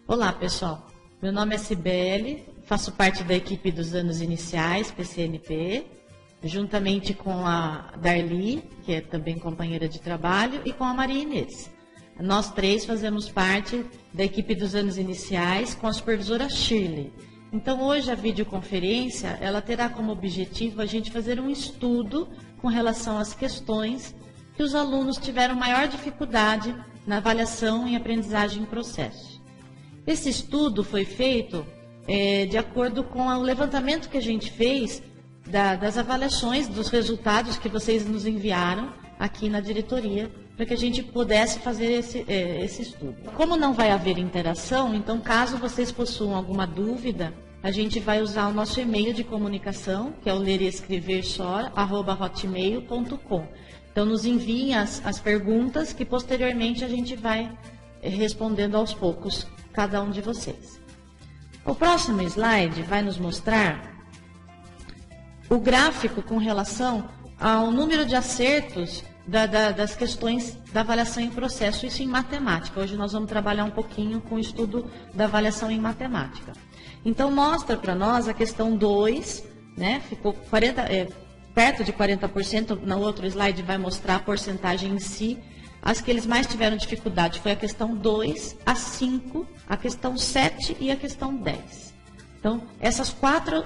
Olá, pessoal. Meu nome é Cibele, faço parte da equipe dos anos iniciais, PCNP, juntamente com a Darli, que é também companheira de trabalho, e com a Maria Inês. Nós três fazemos parte da equipe dos anos iniciais com a supervisora Shirley. Então, hoje a videoconferência, ela terá como objetivo a gente fazer um estudo com relação às questões que os alunos tiveram maior dificuldade na avaliação em aprendizagem em processo. Esse estudo foi feito de acordo com o levantamento que a gente fez das avaliações, dos resultados que vocês nos enviaram aqui na diretoria, para que a gente pudesse fazer esse estudo. Como não vai haver interação, então caso vocês possuam alguma dúvida, a gente vai usar o nosso e-mail de comunicação, que é o lerescreversó@hotmail.com. Então nos enviem as perguntas que posteriormente a gente vai respondendo aos poucos cada um de vocês. O próximo slide vai nos mostrar o gráfico com relação ao número de acertos das questões da avaliação em processo, isso em matemática. Hoje nós vamos trabalhar um pouquinho com o estudo da avaliação em matemática. Então, mostra para nós a questão 2, né? Ficou perto de 40%, no outro slide vai mostrar a porcentagem em si. As que eles mais tiveram dificuldade foi a questão 2, a 5, a questão 7 e a questão 10. Então, essas 4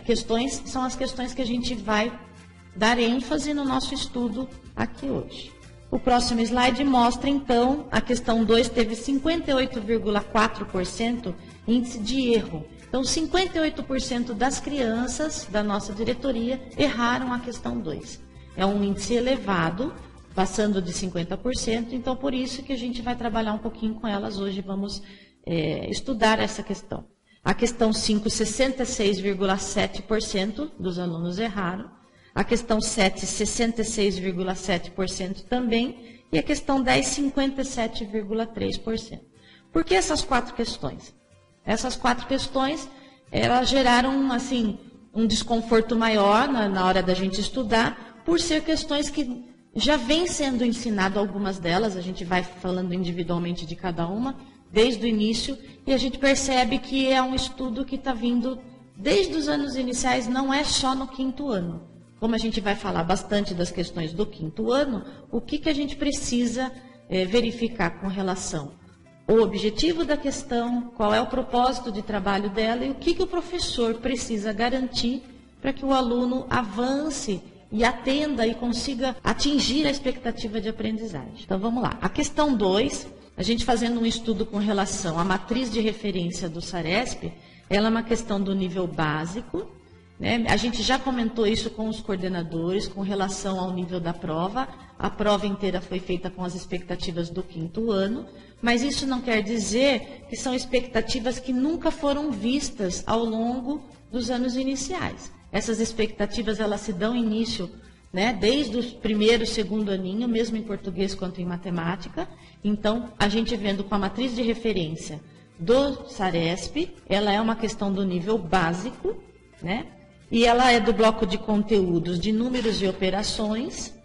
questões são as questões que a gente vai dar ênfase no nosso estudo aqui hoje. O próximo slide mostra, então, a questão 2 teve 58,4% índice de erro. Então, 58% das crianças da nossa diretoria erraram a questão 2. É um índice elevado, passando de 50%, então por isso que a gente vai trabalhar um pouquinho com elas hoje, vamos estudar essa questão. A questão 5, 66,7% dos alunos erraram, a questão 7, 66,7% também, e a questão 10, 57,3%. Por que essas 4 questões? Essas 4 questões, elas geraram, assim, um desconforto maior na hora da gente estudar, por ser questões que já vem sendo ensinado algumas delas, a gente vai falando individualmente de cada uma, desde o início, e a gente percebe que é um estudo que está vindo desde os anos iniciais, não é só no 5º ano. Como a gente vai falar bastante das questões do 5º ano, o que a gente precisa verificar com relação ao objetivo da questão, qual é o propósito de trabalho dela e o que o professor precisa garantir para que o aluno avance e atenda e consiga atingir a expectativa de aprendizagem. Então, vamos lá. A questão 2, a gente fazendo um estudo com relação à matriz de referência do SARESP, ela é uma questão do nível básico, né? A gente já comentou isso com os coordenadores, com relação ao nível da prova. A prova inteira foi feita com as expectativas do 5º ano, mas isso não quer dizer que são expectativas que nunca foram vistas ao longo dos anos iniciais. Essas expectativas, elas se dão início, né, desde o 1º, 2º aninho, mesmo em português quanto em matemática. Então, a gente vendo com a matriz de referência do SARESP, ela é uma questão do nível básico, né, e ela é do bloco de conteúdos de números e operações,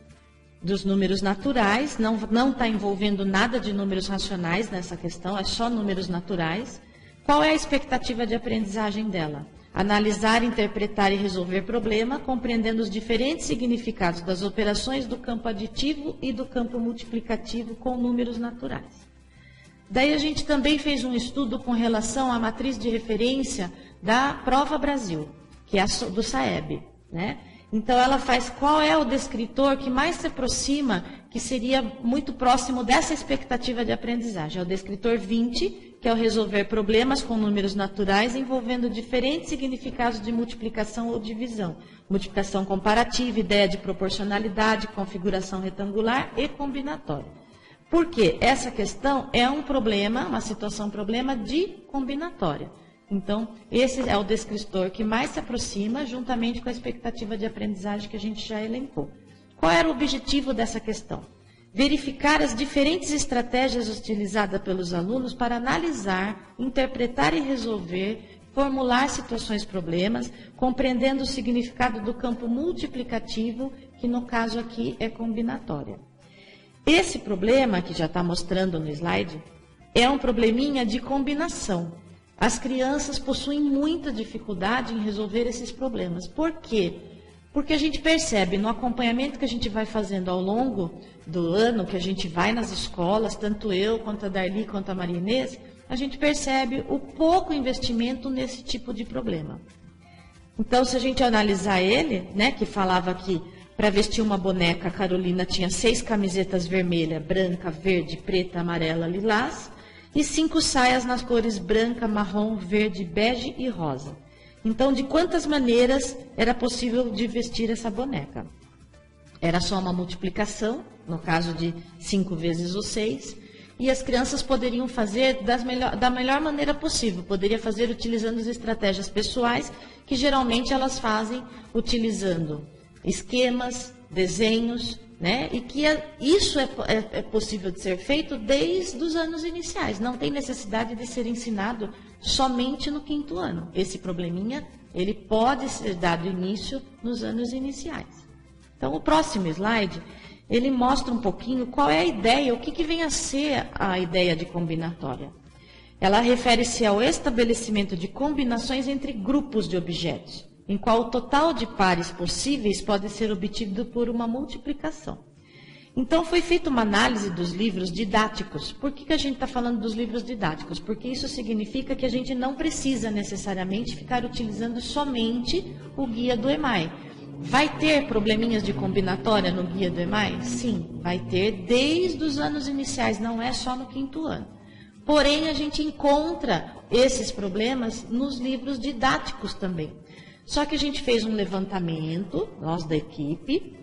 dos números naturais, não está envolvendo nada de números racionais nessa questão, é só números naturais. Qual é a expectativa de aprendizagem dela? Analisar, interpretar e resolver problema, compreendendo os diferentes significados das operações do campo aditivo e do campo multiplicativo com números naturais. Daí a gente também fez um estudo com relação à matriz de referência da Prova Brasil, que é do SAEB, né? Então ela faz qual é o descritor que mais se aproxima, que seria muito próximo dessa expectativa de aprendizagem. É o descritor 20, que é o resolver problemas com números naturais envolvendo diferentes significados de multiplicação ou divisão. Multiplicação comparativa, ideia de proporcionalidade, configuração retangular e combinatória. Porque essa questão é um problema, uma situação-problema de combinatória. Então, esse é o descritor que mais se aproxima, juntamente com a expectativa de aprendizagem que a gente já elencou. Qual era o objetivo dessa questão? Verificar as diferentes estratégias utilizadas pelos alunos para analisar, interpretar e resolver, formular situações-problemas, compreendendo o significado do campo multiplicativo, que no caso aqui é combinatória. Esse problema, que já está mostrando no slide, é um probleminha de combinação. As crianças possuem muita dificuldade em resolver esses problemas. Por quê? Porque a gente percebe no acompanhamento que a gente vai fazendo ao longo do ano, que a gente vai nas escolas, tanto eu, quanto a Darli, quanto a Maria Inês, a gente percebe o pouco investimento nesse tipo de problema. Então, se a gente analisar ele, né, que falava que para vestir uma boneca, a Carolina tinha 6 camisetas vermelha, branca, verde, preta, amarela, lilás, e 5 saias nas cores branca, marrom, verde, bege e rosa. Então, de quantas maneiras era possível de vestir essa boneca? Era só uma multiplicação, no caso de 5 vezes o 6, e as crianças poderiam fazer da melhor maneira possível. Poderia fazer utilizando as estratégias pessoais, que geralmente elas fazem utilizando esquemas, desenhos, né? E que isso é possível de ser feito desde os anos iniciais. Não tem necessidade de ser ensinado somente no 5º ano. Esse probleminha, ele pode ser dado início nos anos iniciais. Então, o próximo slide, ele mostra um pouquinho qual é a ideia, o que vem a ser a ideia de combinatória. Ela refere-se ao estabelecimento de combinações entre grupos de objetos, em qual o total de pares possíveis pode ser obtido por uma multiplicação. Então, foi feita uma análise dos livros didáticos. Por que a gente está falando dos livros didáticos? Porque isso significa que a gente não precisa necessariamente ficar utilizando somente o guia do EMAI. Vai ter probleminhas de combinatória no guia do EMAI? Sim, vai ter desde os anos iniciais, não é só no 5º ano. Porém, a gente encontra esses problemas nos livros didáticos também. Só que a gente fez um levantamento, nós da equipe,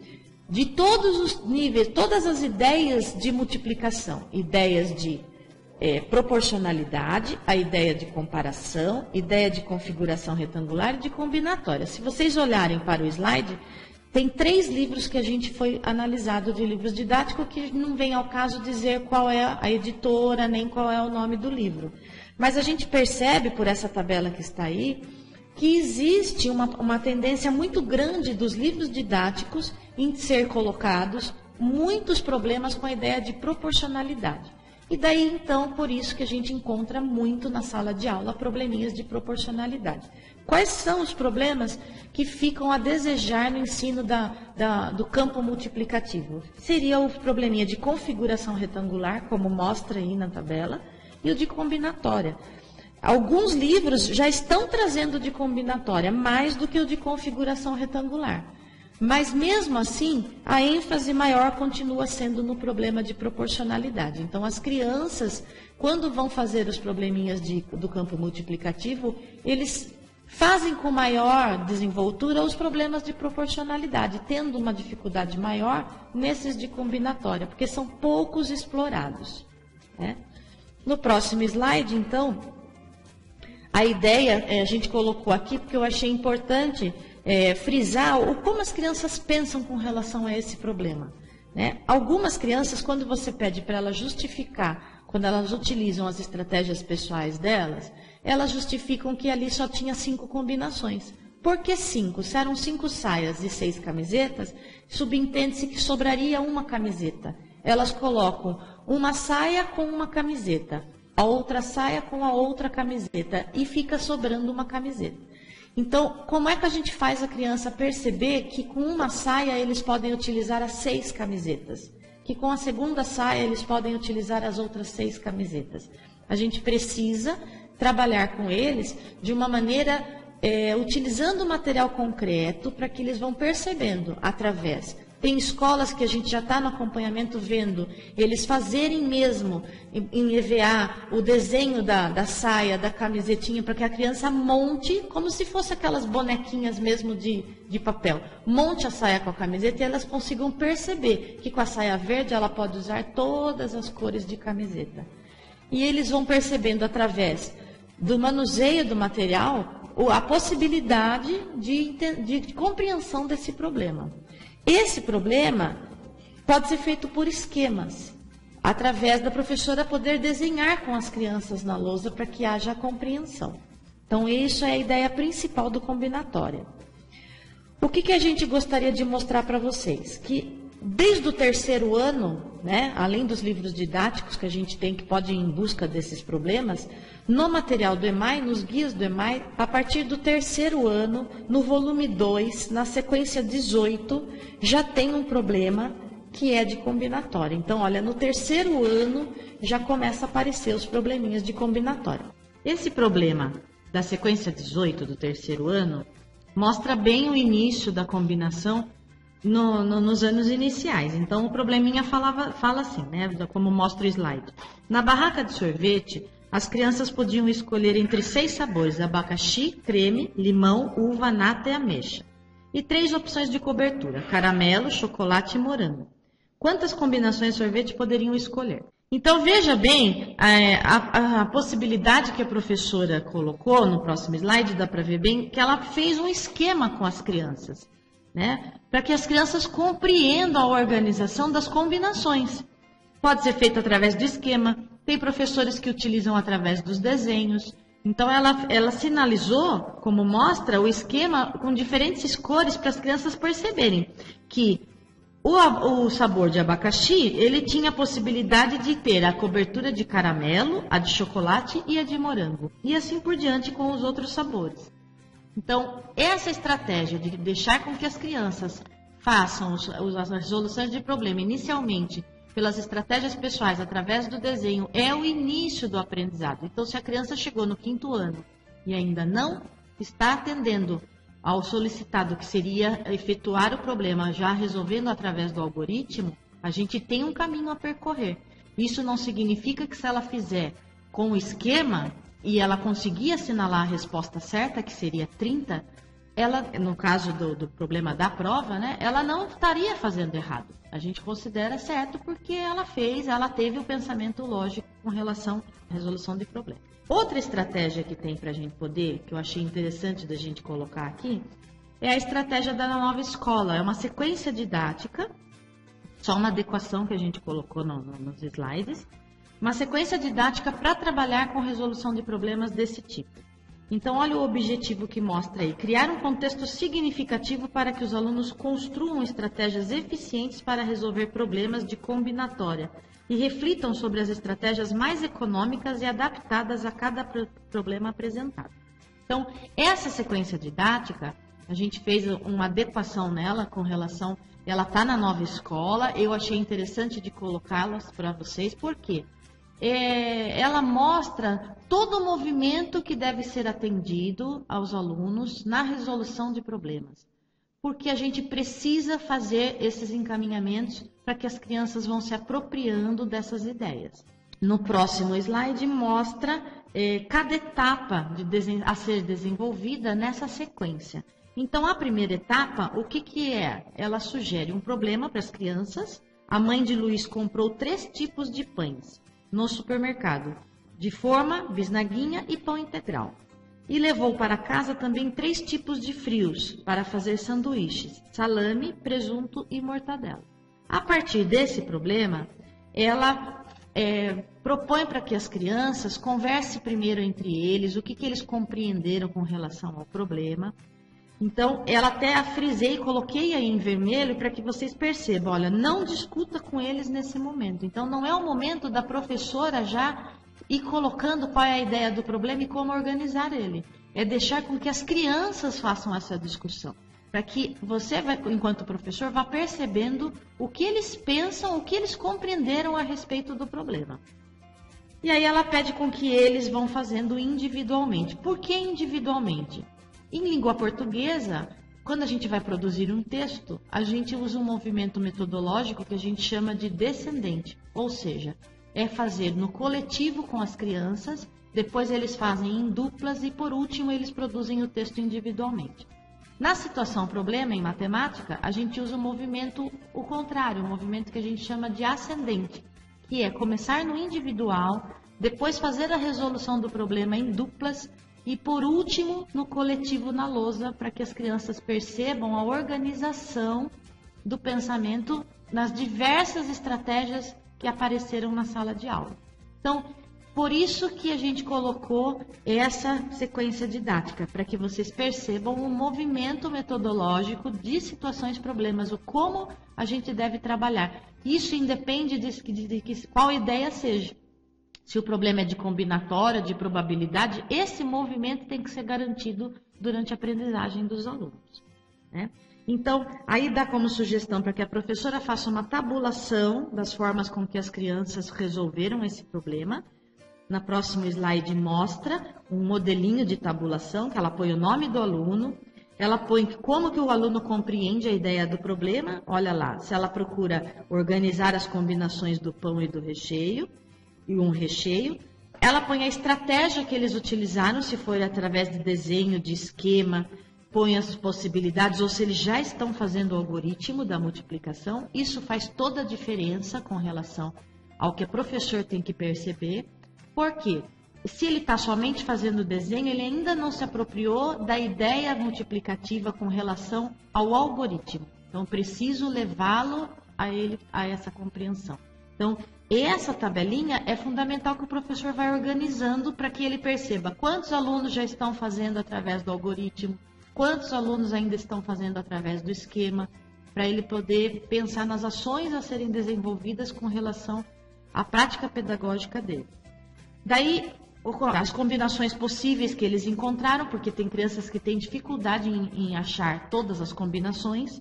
de todos os níveis, todas as ideias de multiplicação. Ideias de proporcionalidade, a ideia de comparação, ideia de configuração retangular e de combinatória. Se vocês olharem para o slide, tem 3 livros que a gente foi analisado de livros didáticos, que não vem ao caso dizer qual é a editora, nem qual é o nome do livro. Mas a gente percebe, por essa tabela que está aí, que existe uma tendência muito grande dos livros didáticos em ser colocados muitos problemas com a ideia de proporcionalidade. E daí, então, por isso que a gente encontra muito na sala de aula probleminhas de proporcionalidade. Quais são os problemas que ficam a desejar no ensino do campo multiplicativo? Seria o probleminha de configuração retangular, como mostra aí na tabela, e o de combinatória. Alguns livros já estão trazendo de combinatória mais do que o de configuração retangular. Mas, mesmo assim, a ênfase maior continua sendo no problema de proporcionalidade. Então, as crianças, quando vão fazer os probleminhas do campo multiplicativo, eles fazem com maior desenvoltura os problemas de proporcionalidade, tendo uma dificuldade maior nesses de combinatória, porque são poucos explorados, né? No próximo slide, então, a ideia, a gente colocou aqui, porque eu achei importante frisar como as crianças pensam com relação a esse problema, né? Algumas crianças, quando você pede para elas justificar, quando elas utilizam as estratégias pessoais delas, elas justificam que ali só tinha 5 combinações. Por que 5? Se eram 5 saias e 6 camisetas, subentende-se que sobraria uma camiseta. Elas colocam uma saia com uma camiseta, a outra saia com a outra camiseta, e fica sobrando uma camiseta. Então, como é que a gente faz a criança perceber que com uma saia eles podem utilizar as 6 camisetas? Que com a segunda saia eles podem utilizar as outras 6 camisetas? A gente precisa trabalhar com eles de uma maneira, utilizando material concreto, para que eles vão percebendo através. Tem escolas que a gente já está no acompanhamento vendo eles fazerem mesmo em EVA o desenho da saia, da camisetinha, para que a criança monte, como se fosse aquelas bonequinhas mesmo de papel. Monte a saia com a camiseta e elas consigam perceber que com a saia verde ela pode usar todas as cores de camiseta. E eles vão percebendo através do manuseio do material a possibilidade de compreensão desse problema. Esse problema pode ser feito por esquemas, através da professora poder desenhar com as crianças na lousa para que haja a compreensão. Então, isso é a ideia principal do combinatória. O que a gente gostaria de mostrar para vocês? Que desde o terceiro ano, né, além dos livros didáticos que a gente tem que pode ir em busca desses problemas, no material do EMAI, nos guias do EMAI, a partir do terceiro ano, no volume 2, na sequência 18, já tem um problema que é de combinatória. Então, olha, no terceiro ano já começa a aparecer os probleminhas de combinatória. Esse problema da sequência 18 do terceiro ano mostra bem o início da combinação nos anos iniciais. Então, o probleminha fala assim, né? Como mostra o slide. Na barraca de sorvete, as crianças podiam escolher entre 6 sabores: abacaxi, creme, limão, uva, nata e ameixa. E 3 opções de cobertura: caramelo, chocolate e morango. Quantas combinações de sorvete poderiam escolher? Então, veja bem, a possibilidade que a professora colocou no próximo slide, dá para ver bem, que ela fez um esquema com as crianças, né? Para que as crianças compreendam a organização das combinações. Pode ser feito através do esquema, tem professores que utilizam através dos desenhos. Então, ela sinalizou, como mostra, o esquema com diferentes cores para as crianças perceberem que o sabor de abacaxi, ele tinha a possibilidade de ter a cobertura de caramelo, a de chocolate e a de morango. E assim por diante com os outros sabores. Então, essa estratégia de deixar com que as crianças façam as resoluções de problema inicialmente pelas estratégias pessoais, através do desenho, é o início do aprendizado. Então, se a criança chegou no 5º ano e ainda não está atendendo ao solicitado, que seria efetuar o problema já resolvendo através do algoritmo, a gente tem um caminho a percorrer. Isso não significa que se ela fizer com o esquema e ela conseguir assinalar a resposta certa, que seria 30, ela, no caso do problema da prova, né, ela não estaria fazendo errado. A gente considera certo porque ela teve o pensamento lógico com relação à resolução de problema. Outra estratégia que tem para a gente poder, que eu achei interessante da gente colocar aqui, é a estratégia da nova escola. É uma sequência didática, só uma adequação que a gente colocou nos slides, uma sequência didática para trabalhar com resolução de problemas desse tipo. Então, olha o objetivo que mostra aí: criar um contexto significativo para que os alunos construam estratégias eficientes para resolver problemas de combinatória e reflitam sobre as estratégias mais econômicas e adaptadas a cada problema apresentado. Então, essa sequência didática, a gente fez uma adequação nela com relação... Ela está na nova escola, eu achei interessante de colocá-las para vocês, porque ela mostra todo o movimento que deve ser atendido aos alunos na resolução de problemas. Porque a gente precisa fazer esses encaminhamentos para que as crianças vão se apropriando dessas ideias. No próximo slide mostra cada etapa a ser desenvolvida nessa sequência. Então, a primeira etapa, o que é? Ela sugere um problema para as crianças. A mãe de Luiz comprou 3 tipos de pães no supermercado: de forma, bisnaguinha e pão integral. E levou para casa também 3 tipos de frios para fazer sanduíches: salame, presunto e mortadela. A partir desse problema, ela propõe para que as crianças conversem primeiro entre eles, o que eles compreenderam com relação ao problema. Então, ela até frisei, coloquei aí em vermelho para que vocês percebam, olha, não discuta com eles nesse momento. Então, não é o momento da professora já ir colocando qual é a ideia do problema e como organizar ele. É deixar com que as crianças façam essa discussão, para que você, enquanto professor, vá percebendo o que eles pensam, o que eles compreenderam a respeito do problema. E aí ela pede com que eles vão fazendo individualmente. Por que individualmente? Em língua portuguesa, quando a gente vai produzir um texto, a gente usa um movimento metodológico que a gente chama de descendente, ou seja, é fazer no coletivo com as crianças, depois eles fazem em duplas e, por último, eles produzem o texto individualmente. Na situação problema, em matemática, a gente usa o movimento, o contrário, um movimento que a gente chama de ascendente, que é começar no individual, depois fazer a resolução do problema em duplas e, por último, no coletivo na lousa, para que as crianças percebam a organização do pensamento nas diversas estratégias que apareceram na sala de aula. Então, Por isso que a gente colocou essa sequência didática, para que vocês percebam o movimento metodológico de situações e problemas, o como a gente deve trabalhar. Isso independe de qual ideia seja. Se o problema é de combinatória, de probabilidade, esse movimento tem que ser garantido durante a aprendizagem dos alunos, né? Então, aí dá como sugestão para que a professora faça uma tabulação das formas com que as crianças resolveram esse problema. Na próximo slide mostra um modelinho de tabulação, que ela põe o nome do aluno, ela põe como que o aluno compreende a ideia do problema, olha lá, se ela procura organizar as combinações do pão e do recheio, e um recheio, ela põe a estratégia que eles utilizaram, se for através de desenho, de esquema, põe as possibilidades, ou se eles já estão fazendo o algoritmo da multiplicação. Isso faz toda a diferença com relação ao que o professor tem que perceber. Por quê? Se ele está somente fazendo o desenho, ele ainda não se apropriou da ideia multiplicativa com relação ao algoritmo. Então, preciso levá-lo a essa compreensão. Então, essa tabelinha é fundamental que o professor vai organizando para que ele perceba quantos alunos já estão fazendo através do algoritmo, quantos alunos ainda estão fazendo através do esquema, para ele poder pensar nas ações a serem desenvolvidas com relação à prática pedagógica dele. Daí, as combinações possíveis que eles encontraram, porque tem crianças que têm dificuldade em achar todas as combinações,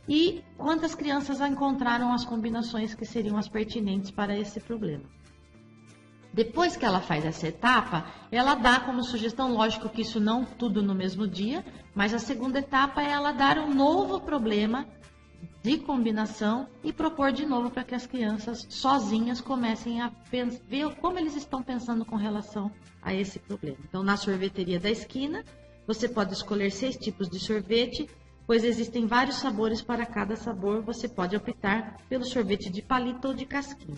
e quantas crianças encontraram as combinações que seriam as pertinentes para esse problema. Depois que ela faz essa etapa, ela dá como sugestão, lógico que isso não tudo no mesmo dia, mas a segunda etapa é ela dar um novo problema de combinação e propor de novo para que as crianças sozinhas comecem a ver como eles estão pensando com relação a esse problema. Então, na sorveteria da esquina, você pode escolher 6 tipos de sorvete, pois existem vários sabores para cada sabor, você pode optar pelo sorvete de palito ou de casquinha.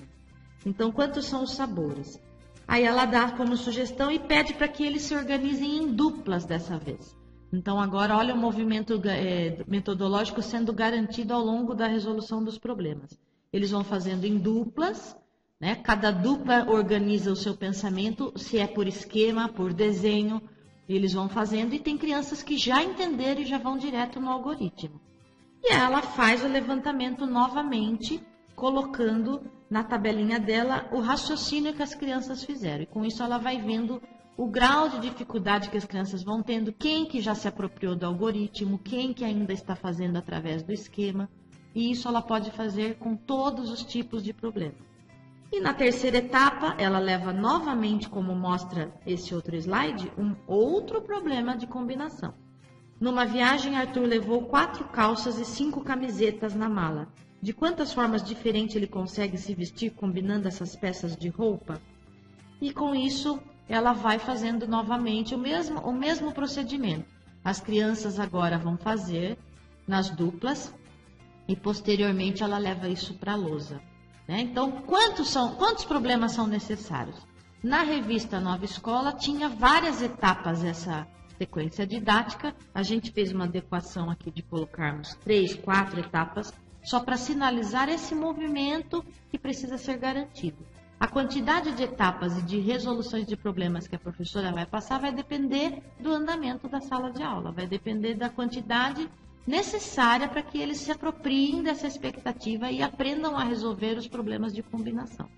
Então, quantos são os sabores? Aí ela dá como sugestão e pede para que eles se organizem em duplas dessa vez. Então, agora, olha o movimento metodológico sendo garantido ao longo da resolução dos problemas. Eles vão fazendo em duplas, né? Cada dupla organiza o seu pensamento, se é por esquema, por desenho, eles vão fazendo, e tem crianças que já entenderam e já vão direto no algoritmo. E ela faz o levantamento novamente, colocando na tabelinha dela o raciocínio que as crianças fizeram. E com isso ela vai vendo o grau de dificuldade que as crianças vão tendo, quem que já se apropriou do algoritmo, quem que ainda está fazendo através do esquema. E isso ela pode fazer com todos os tipos de problema. E na terceira etapa, ela leva novamente, como mostra esse outro slide, um outro problema de combinação. Numa viagem, Arthur levou 4 calças e 5 camisetas na mala. De quantas formas diferentes ele consegue se vestir combinando essas peças de roupa? E com isso, ela vai fazendo novamente o mesmo procedimento. As crianças agora vão fazer nas duplas e posteriormente ela leva isso para a lousa. Então, quantos problemas são necessários? Na revista Nova Escola tinha várias etapas essa sequência didática. A gente fez uma adequação aqui de colocarmos 3, 4 etapas, só para sinalizar esse movimento que precisa ser garantido. A quantidade de etapas e de resoluções de problemas que a professora vai passar vai depender do andamento da sala de aula, vai depender da quantidade necessária para que eles se apropriem dessa expectativa e aprendam a resolver os problemas de combinação.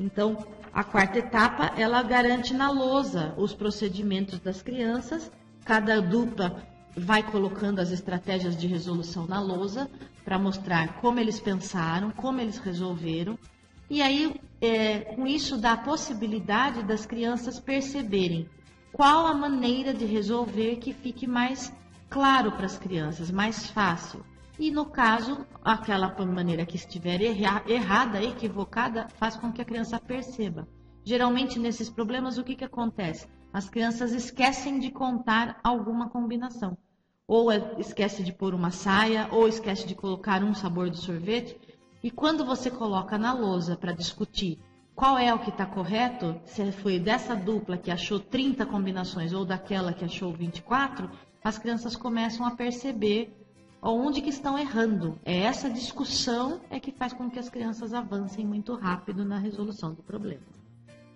Então, a quarta etapa, ela garante na lousa os procedimentos das crianças. Cada dupla vai colocando as estratégias de resolução na lousa para mostrar como eles pensaram, como eles resolveram. E aí, com isso, dá a possibilidade das crianças perceberem qual a maneira de resolver que fique mais claro para as crianças, mais fácil. E no caso, aquela maneira que estiver errada, equivocada, faz com que a criança perceba. Geralmente, nesses problemas, o que acontece? As crianças esquecem de contar alguma combinação. Ou esquece de pôr uma saia, ou esquece de colocar um sabor de sorvete. E quando você coloca na lousa para discutir qual é o que está correto, se foi dessa dupla que achou 30 combinações ou daquela que achou 24, as crianças começam a perceber onde que estão errando. Essa discussão que faz com que as crianças avancem muito rápido na resolução do problema.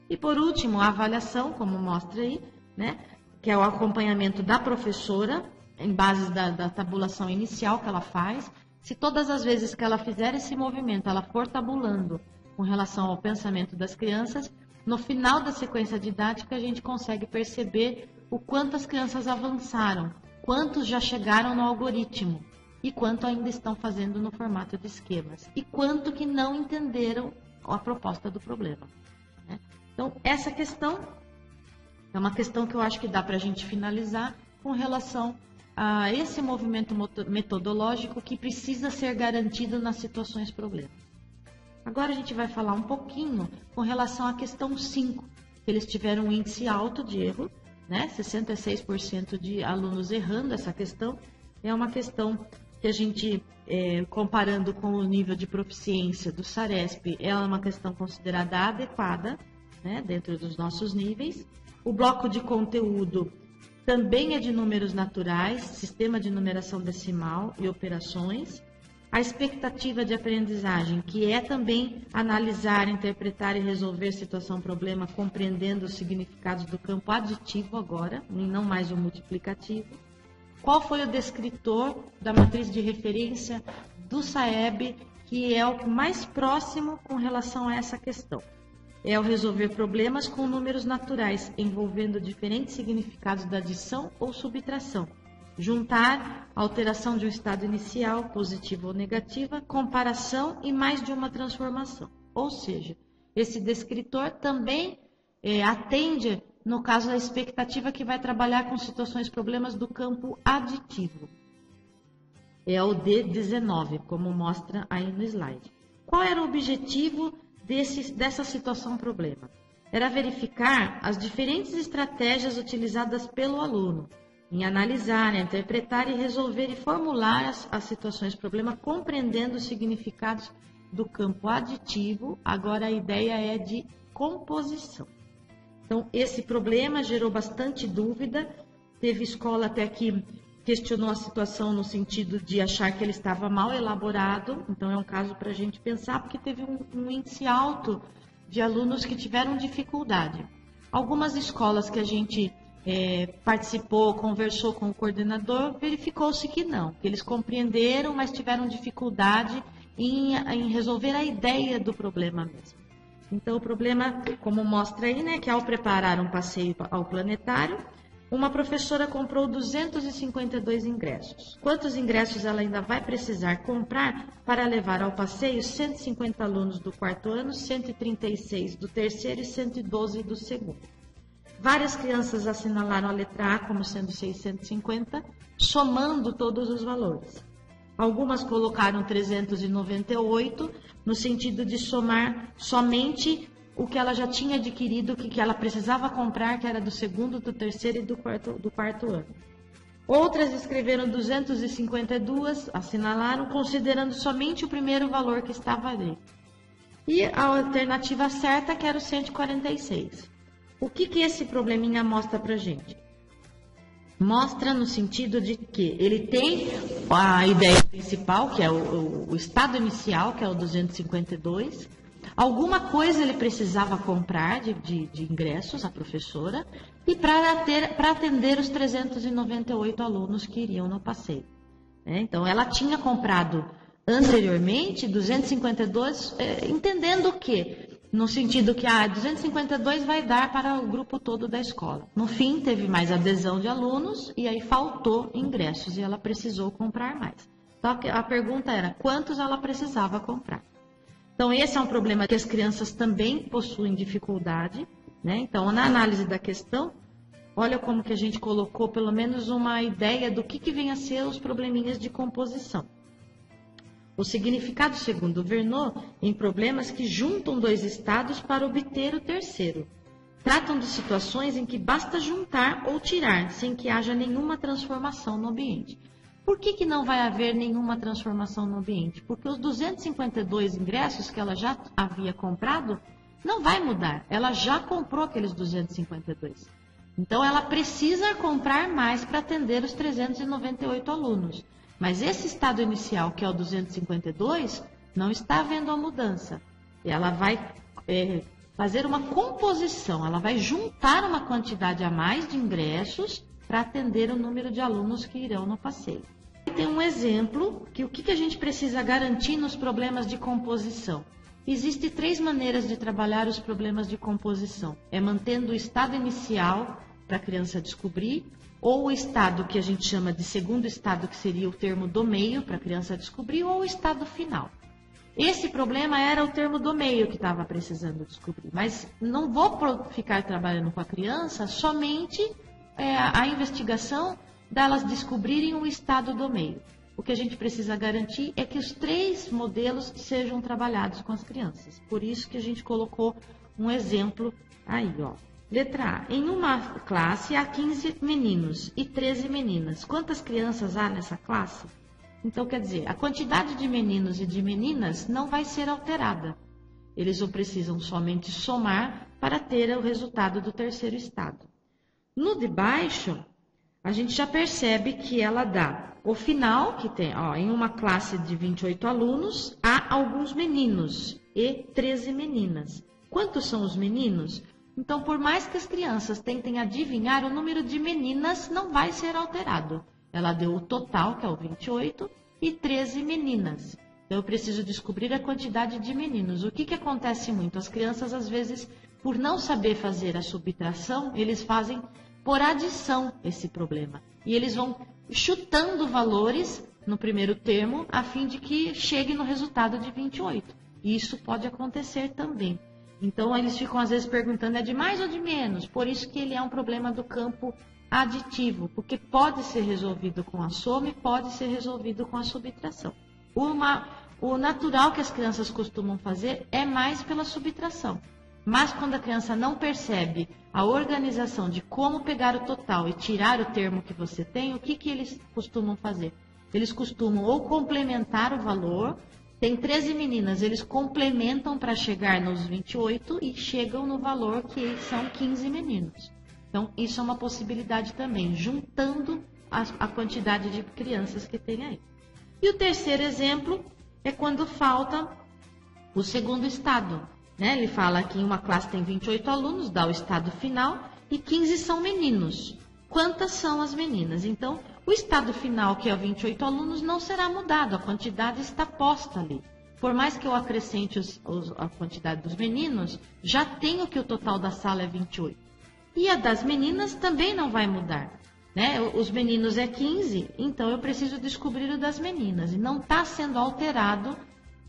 E por último, a avaliação, como mostra aí, né, que é o acompanhamento da professora, em base da tabulação inicial que ela faz. Se todas as vezes que ela fizer esse movimento, ela for tabulando com relação ao pensamento das crianças, no final da sequência didática a gente consegue perceber o quanto as crianças avançaram, quantos já chegaram no algoritmo e quanto ainda estão fazendo no formato de esquemas e quanto que não entenderam a proposta do problema. Né? Então, essa questão é uma questão que eu acho que dá para a gente finalizar com relação a esse movimento metodológico que precisa ser garantido nas situações problema. Agora a gente vai falar um pouquinho com relação à questão 5, que eles tiveram um índice alto de erro, né? 66% de alunos errando essa questão. É uma questão que a gente, comparando com o nível de proficiência do SARESP, é uma questão considerada adequada, né, dentro dos nossos níveis. O bloco de conteúdo também é de números naturais, sistema de numeração decimal e operações. A expectativa de aprendizagem, que é também analisar, interpretar e resolver situação-problema, compreendendo os significados do campo aditivo agora, e não mais o multiplicativo. Qual foi o descritor da matriz de referência do SAEB, que é o mais próximo com relação a essa questão? É o resolver problemas com números naturais, envolvendo diferentes significados da adição ou subtração. Juntar, alteração de um estado inicial, positiva ou negativa, comparação e mais de uma transformação. Ou seja, esse descritor também atende, no caso da expectativa, que vai trabalhar com situações, problemas do campo aditivo. É o D19, como mostra aí no slide. Qual era o objetivo dessa situação-problema? Era verificar as diferentes estratégias utilizadas pelo aluno em analisar, interpretar e resolver e formular as situações-problema, compreendendo os significados do campo aditivo. Agora a ideia é de composição. Então, esse problema gerou bastante dúvida. Teve escola até que questionou a situação no sentido de achar que ele estava mal elaborado. Então, é um caso para a gente pensar, porque teve um índice alto de alunos que tiveram dificuldade. Algumas escolas que a gente participou, conversou com o coordenador, verificou-se que não, que eles compreenderam, mas tiveram dificuldade em resolver a ideia do problema mesmo. Então, o problema, como mostra aí, né, que ao preparar um passeio ao planetário, uma professora comprou 252 ingressos. Quantos ingressos ela ainda vai precisar comprar para levar ao passeio 150 alunos do quarto ano, 136 do terceiro e 112 do segundo? Várias crianças assinalaram a letra A como sendo 650, somando todos os valores. Algumas colocaram 398, no sentido de somar somente o que ela já tinha adquirido, que ela precisava comprar, que era do segundo, do terceiro e do quarto ano. Outras escreveram 252, assinalaram, considerando somente o primeiro valor que estava ali. E a alternativa certa, que era o 146. O que esse probleminha mostra pra gente? Mostra no sentido de que ele tem a ideia principal, que é o estado inicial, que é o 252. Alguma coisa ele precisava comprar de ingressos, a professora, e para atender os 398 alunos que iriam no passeio. Então, ela tinha comprado anteriormente 252, entendendo que, no sentido que 252 vai dar para o grupo todo da escola. No fim, teve mais adesão de alunos e aí faltou ingressos e ela precisou comprar mais. Então, a pergunta era, quantos ela precisava comprar? Então, esse é um problema que as crianças também possuem dificuldade, né? Então, na análise da questão, olha como que a gente colocou pelo menos uma ideia do que vem a ser os probleminhas de composição. O significado, segundo Verneau, em problemas que juntam dois estados para obter o terceiro. Tratam de situações em que basta juntar ou tirar, sem que haja nenhuma transformação no ambiente. Por que não vai haver nenhuma transformação no ambiente? Porque os 252 ingressos que ela já havia comprado não vai mudar. Ela já comprou aqueles 252. Então, ela precisa comprar mais para atender os 398 alunos. Mas esse estado inicial, que é o 252, não está havendo a mudança. Ela vai fazer uma composição, ela vai juntar uma quantidade a mais de ingressos para atender o número de alunos que irão no passeio. Tem um exemplo que o que a gente precisa garantir nos problemas de composição. Existem 3 maneiras de trabalhar os problemas de composição. É mantendo o estado inicial para a criança descobrir, ou o estado que a gente chama de segundo estado, que seria o termo do meio para a criança descobrir, ou o estado final. Esse problema era o termo do meio que estava precisando descobrir, mas não vou ficar trabalhando com a criança somente a investigação delas descobrirem o estado do meio. O que a gente precisa garantir é que os 3 modelos sejam trabalhados com as crianças. Por isso que a gente colocou um exemplo aí, ó. Letra A. Em uma classe há 15 meninos e 13 meninas. Quantas crianças há nessa classe? Então, quer dizer, a quantidade de meninos e de meninas não vai ser alterada. Eles precisam somente somar para ter o resultado do terceiro estado. No de baixo, a gente já percebe que ela dá o final, que tem, ó, em uma classe de 28 alunos, há alguns meninos e 13 meninas. Quantos são os meninos? Então, por mais que as crianças tentem adivinhar, o número de meninas não vai ser alterado. Ela deu o total, que é o 28, e 13 meninas. Então, eu preciso descobrir a quantidade de meninos. O que acontece muito? As crianças, às vezes, por não saber fazer a subtração, eles fazem por adição esse problema. E eles vão chutando valores no primeiro termo, a fim de que chegue no resultado de 28. E isso pode acontecer também. Então, eles ficam, às vezes, perguntando, é de mais ou de menos? Por isso que ele é um problema do campo aditivo, porque pode ser resolvido com a soma e pode ser resolvido com a subtração. O natural que as crianças costumam fazer é mais pela subtração. Mas quando a criança não percebe a organização de como pegar o total e tirar o termo que você tem, o que eles costumam fazer? Eles costumam ou complementar o valor, tem 13 meninas, eles complementam para chegar nos 28 e chegam no valor que são 15 meninos. Então, isso é uma possibilidade também, juntando a quantidade de crianças que tem aí. E o terceiro exemplo é quando falta o segundo estado. Né? Ele fala que em uma classe tem 28 alunos, dá o estado final, e 15 são meninos. Quantas são as meninas? Então, o estado final, que é 28 alunos, não será mudado, a quantidade está posta ali. Por mais que eu acrescente a quantidade dos meninos, já tenho que o total da sala é 28. E a das meninas também não vai mudar. Né? Os meninos é 15, então eu preciso descobrir o das meninas. E não está sendo alterado,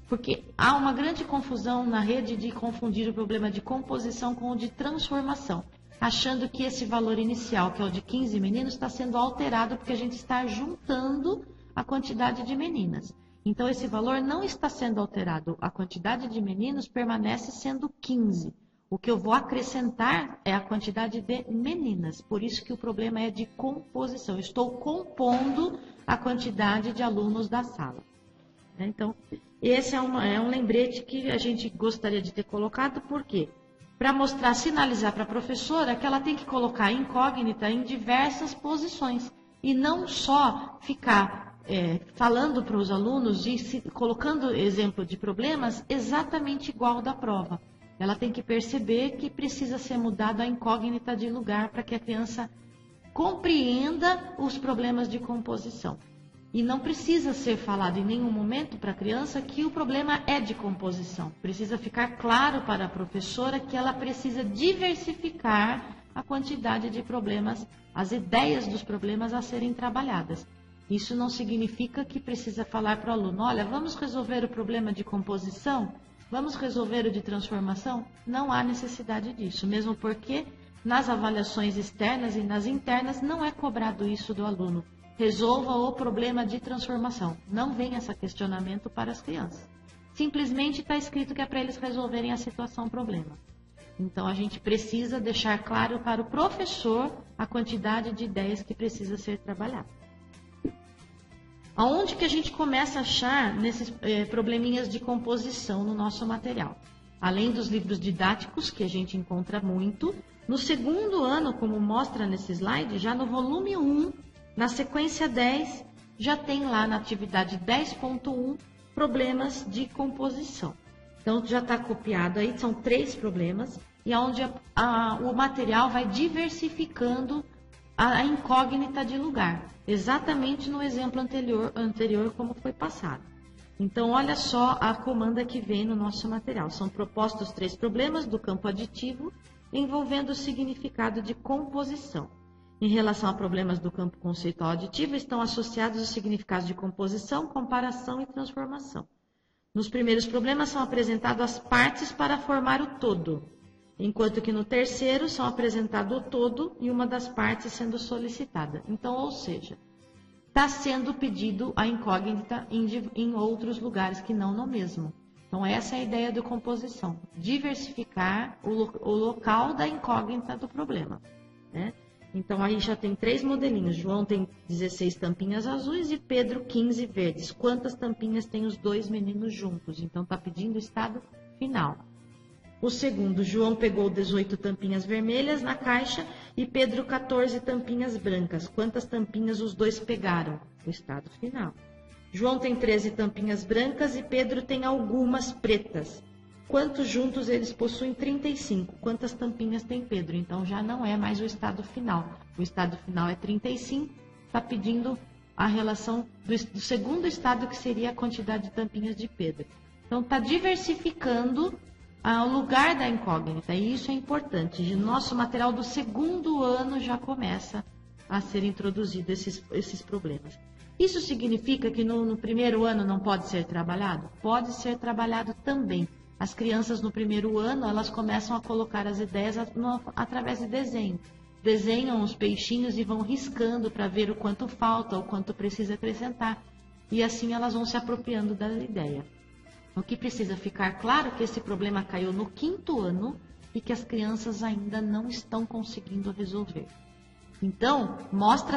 porque há uma grande confusão na rede de confundir o problema de composição com o de transformação, achando que esse valor inicial, que é o de 15 meninos, está sendo alterado porque a gente está juntando a quantidade de meninas. Então, esse valor não está sendo alterado. A quantidade de meninos permanece sendo 15. O que eu vou acrescentar é a quantidade de meninas. Por isso que o problema é de composição. Eu estou compondo a quantidade de alunos da sala. Então, esse é um lembrete que a gente gostaria de ter colocado. Por quê? Para mostrar, sinalizar para a professora que ela tem que colocar a incógnita em diversas posições. E não só ficar falando para os alunos, colocando exemplo de problemas exatamente igual da prova. Ela tem que perceber que precisa ser mudada a incógnita de lugar para que a criança compreenda os problemas de composição. E não precisa ser falado em nenhum momento para a criança que o problema é de composição. Precisa ficar claro para a professora que ela precisa diversificar a quantidade de problemas, as ideias dos problemas a serem trabalhadas. Isso não significa que precisa falar para o aluno, olha, vamos resolver o problema de composição? Vamos resolver o de transformação? Não há necessidade disso, mesmo porque nas avaliações externas e nas internas não é cobrado isso do aluno. Resolva o problema de transformação. Não vem esse questionamento para as crianças. Simplesmente está escrito que é para eles resolverem a situação problema. Então, a gente precisa deixar claro para o professor a quantidade de ideias que precisa ser trabalhada. Aonde que a gente começa a achar nesses probleminhas de composição no nosso material? Além dos livros didáticos, que a gente encontra muito, no segundo ano, como mostra nesse slide, já no volume 1, na sequência 10, já tem lá na atividade 10.1 problemas de composição. Então, já está copiado aí, são 3 problemas, e onde o material vai diversificando a incógnita de lugar, exatamente no exemplo anterior como foi passado. Então, olha só a comanda que vem no nosso material. São propostos 3 problemas do campo aditivo envolvendo o significado de composição. Em relação a problemas do campo conceitual aditivo, estão associados os significados de composição, comparação e transformação. Nos primeiros problemas são apresentadas as partes para formar o todo, enquanto que no terceiro são apresentado o todo e uma das partes sendo solicitada. Então, ou seja, está sendo pedido a incógnita em outros lugares que não no mesmo. Então, essa é a ideia de composição, diversificar o local da incógnita do problema, né? Então, aí já tem 3 modelinhos. João tem 16 tampinhas azuis e Pedro 15 verdes. Quantas tampinhas tem os 2 meninos juntos? Então, está pedindo o estado final. O segundo, João pegou 18 tampinhas vermelhas na caixa e Pedro 14 tampinhas brancas. Quantas tampinhas os 2 pegaram? O estado final. João tem 13 tampinhas brancas e Pedro tem algumas pretas. Quantos juntos eles possuem? 35. Quantas tampinhas tem Pedro? Então já não é mais o estado final. O estado final é 35, está pedindo a relação do segundo estado, que seria a quantidade de tampinhas de Pedro. Então está diversificando o lugar da incógnita, e isso é importante. Nosso material do segundo ano já começa a ser introduzido esses problemas. Isso significa que no primeiro ano não pode ser trabalhado? Pode ser trabalhado também. As crianças no primeiro ano, elas começam a colocar as ideias através de desenho. Desenham os peixinhos e vão riscando para ver o quanto falta, o quanto precisa acrescentar. E assim elas vão se apropriando da ideia. O que precisa ficar claro é que esse problema caiu no 5º ano e que as crianças ainda não estão conseguindo resolver. Então,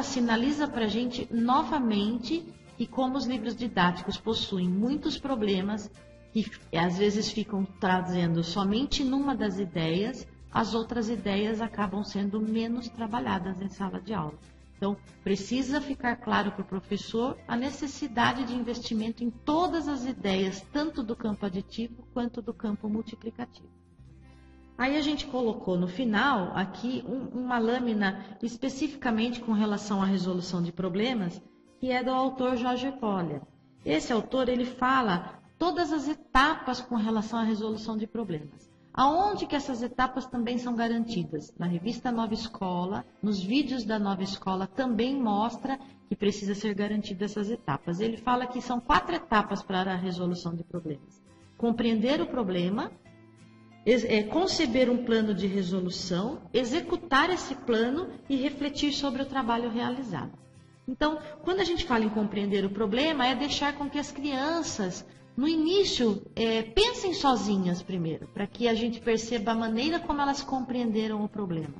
sinaliza para a gente novamente que como os livros didáticos possuem muitos problemas, que às vezes ficam trazendo somente numa das ideias, as outras ideias acabam sendo menos trabalhadas em sala de aula. Então, precisa ficar claro para o professor a necessidade de investimento em todas as ideias, tanto do campo aditivo quanto do campo multiplicativo. Aí a gente colocou no final aqui uma lâmina especificamente com relação à resolução de problemas, que é do autor Jorge Collier. Esse autor, ele fala todas as etapas com relação à resolução de problemas. Aonde que essas etapas também são garantidas? Na revista Nova Escola, nos vídeos da Nova Escola também mostra que precisa ser garantida essas etapas. Ele fala que são 4 etapas para a resolução de problemas. Compreender o problema, conceber um plano de resolução, executar esse plano e refletir sobre o trabalho realizado. Então, quando a gente fala em compreender o problema, é deixar com que as crianças, no início, pensem sozinhas primeiro, para que a gente perceba a maneira como elas compreenderam o problema.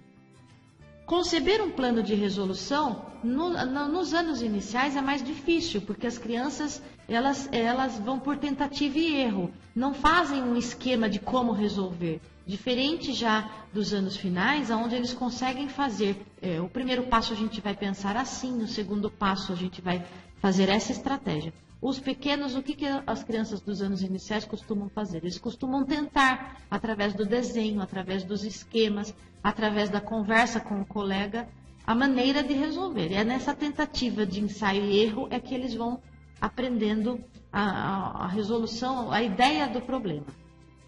Conceber um plano de resolução, nos anos iniciais, é mais difícil, porque as crianças elas vão por tentativa e erro, não fazem um esquema de como resolver. Diferente já dos anos finais, onde eles conseguem fazer. O primeiro passo a gente vai pensar assim, no segundo passo a gente vai fazer essa estratégia. Os pequenos, o que as crianças dos anos iniciais costumam fazer? Eles costumam tentar, através do desenho, através dos esquemas, através da conversa com o colega, a maneira de resolver. E é nessa tentativa de ensaio e erro é que eles vão aprendendo a resolução, a ideia do problema.